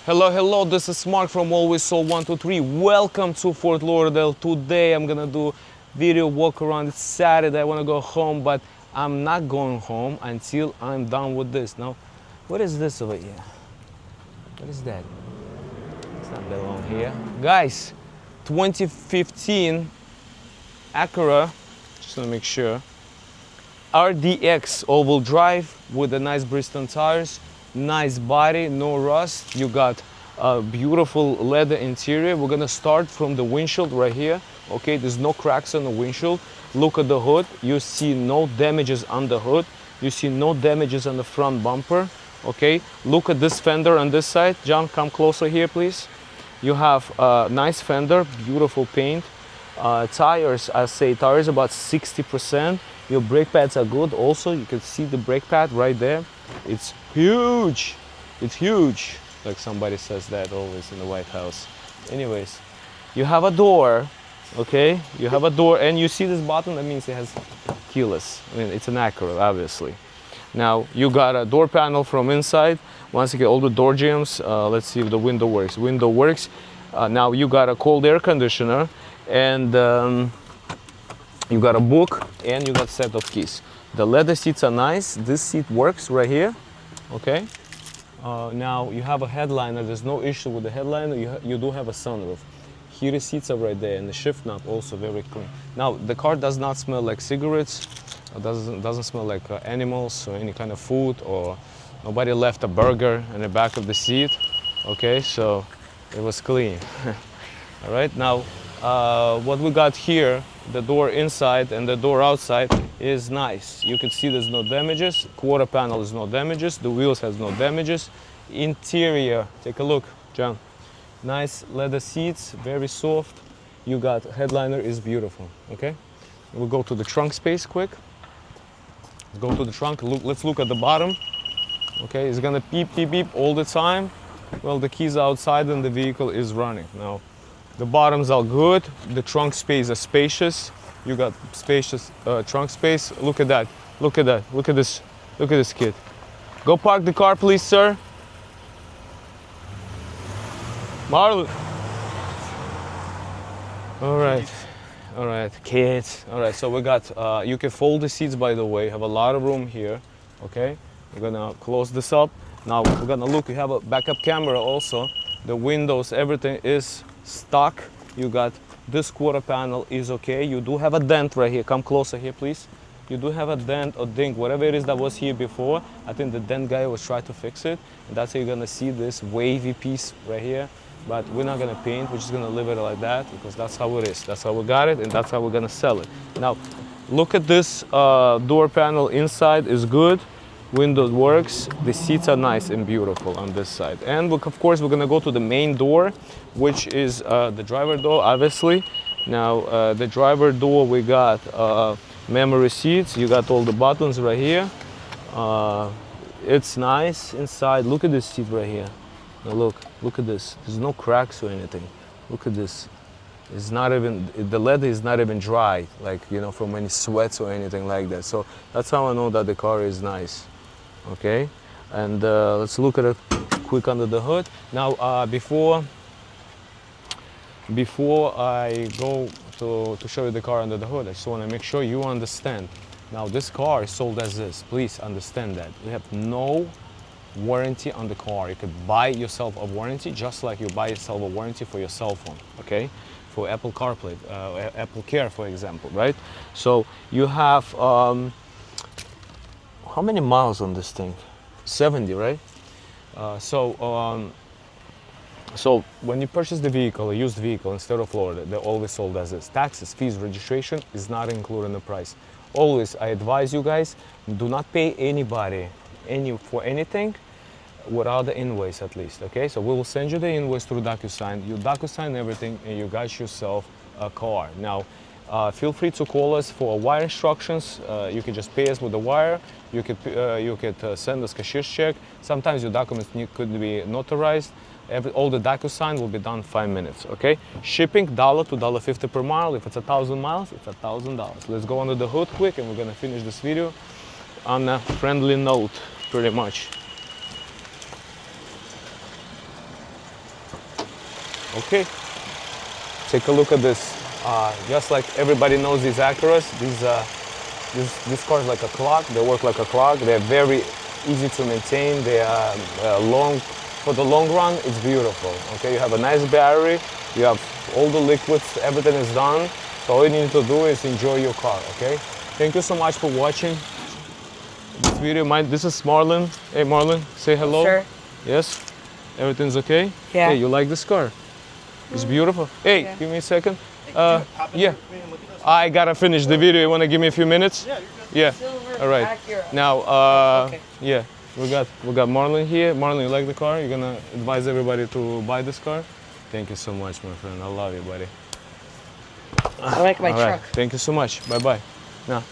Hello, this is Mark from Always Sold 123. Welcome to Fort Lauderdale. Today I'm gonna do video walk around. It's Saturday, I wanna go home, but I'm not going home until I'm done with this. Now, what is this over here? What is that? It's not belong here. Guys, 2015 Acura, just wanna make sure, RDX all-wheel drive with the nice Bristol tires. Nice body, no rust. You got a beautiful leather interior. We're gonna start from the windshield right here. Okay, there's no cracks on the windshield. Look at the hood. You see no damages on the hood. You see no damages on the front bumper. Okay, look at this fender on this side. John, come closer here, please. You have a nice fender, beautiful paint. Tires, I say tires about 60%. Your brake pads are good. Also, you can see the brake pad right there. It's huge. It's huge. Like somebody says that always in the White House. Anyways, you have a door. Okay, you have a door, and you see this button. That means it has keyless. I mean, it's an Acura, obviously. Now you got a door panel from inside. Once you get all the door jambs, let's see if the window works. Window works. Now you got a cold air conditioner, and you got a book, and you got a set of keys. The leather seats are nice. This seat works right here. Okay. Now you have a headliner. There's no issue with the headliner. You do have a sunroof. Heated seats are right there, and the shift knob also very clean. Now the car does not smell like cigarettes. It doesn't smell like animals or any kind of food, or nobody left a burger in the back of the seat. Okay, so it was clean. All right. Now what we got here, the door inside and the door outside is nice. You can see there's no damages. Quarter panel is no damages. The wheels has no damages. Interior, take a look, John. Nice leather seats, very soft. You got headliner is beautiful. Okay, we'll go to the trunk space quick. Let's go to the trunk. Let's look at the bottom. Okay, it's gonna beep beep beep all the time. Well, the keys are outside and the vehicle is running. Now the bottoms are good. The trunk space is spacious. You got spacious trunk space. Look at that. Look at that. Look at this. Look at this kid. Go park the car, please, sir. Marlon. All right. All right, kids. All right. So we got. You can fold the seats. By the way, have a lot of room here. Okay. We're gonna close this up. Now we're gonna look. You have a backup camera also. The windows, everything is stock. You got this quarter panel is okay. You do have a dent right here. Come closer here, please. You do have a dent or ding, whatever it is that was here before. I think the dent guy was trying to fix it, and that's how you're gonna see this wavy piece right here. But we're not gonna paint. We're just gonna leave it like that because that's how it is. That's how we got it, and that's how we're gonna sell it. Now, look at this door panel. Inside is good. Windows works. The seats are nice and beautiful on this side. And of course, we're gonna go to the main door, which is the driver door, obviously. Now, the driver door, we got memory seats. You got all the buttons right here. It's nice inside. Look at this seat right here. Now look at this. There's no cracks or anything. Look at this. It's not even, the leather is not even dry, like, you know, from any sweats or anything like that. So that's how I know that the car is nice. Okay, and let's look at it quick under the hood. Now, before I go to show you the car under the hood, I just want to make sure you understand. Now, this car is sold as this. Please understand that. You have no warranty on the car. You could buy yourself a warranty just like you buy yourself a warranty for your cell phone, okay? For Apple CarPlay, Apple Care, for example, right? So you have, how many miles on this thing? 70, right? So when you purchase the vehicle, a used vehicle in state of Florida, they're always sold as this. Taxes, fees, registration is not included in the price. Always, I advise you guys, do not pay anybody for anything without the invoice at least, okay? So we will send you the invoice through DocuSign. You DocuSign everything and you got yourself a car. Now, feel free to call us for wire instructions. You can just pay us with the wire. You could send us cashier's check. Sometimes your documents could be notarized. All the DocuSign will be done in 5 minutes, okay? Shipping $1 to $1.50 per mile. If it's 1,000 miles, it's $1,000. Let's go under the hood quick and we're gonna finish this video on a friendly note, pretty much. Okay, take a look at this. Just like everybody knows these Acuras, this car is like a clock. They work like a clock. They're very easy to maintain. They are for the long run, it's beautiful. Okay, you have a nice battery. You have all the liquids. Everything is done. So all you need to do is enjoy your car. Okay. Thank you so much for watching this video. This is Marlon. Hey, Marlon, say hello. Sure. Yes. Everything's okay. Yeah. Hey, you like this car? It's beautiful. Hey, Yeah. give me a second. Yeah. I gotta finish the video. You wanna give me a few minutes? Yeah, Yeah. Silver All right. Acura. Now, Okay. yeah, we got Marlon here. Marlon, you like the car? You're gonna advise everybody to buy this car? Thank you so much, my friend. I love you, buddy. I like my All right. truck. Thank you so much. Bye bye. Now,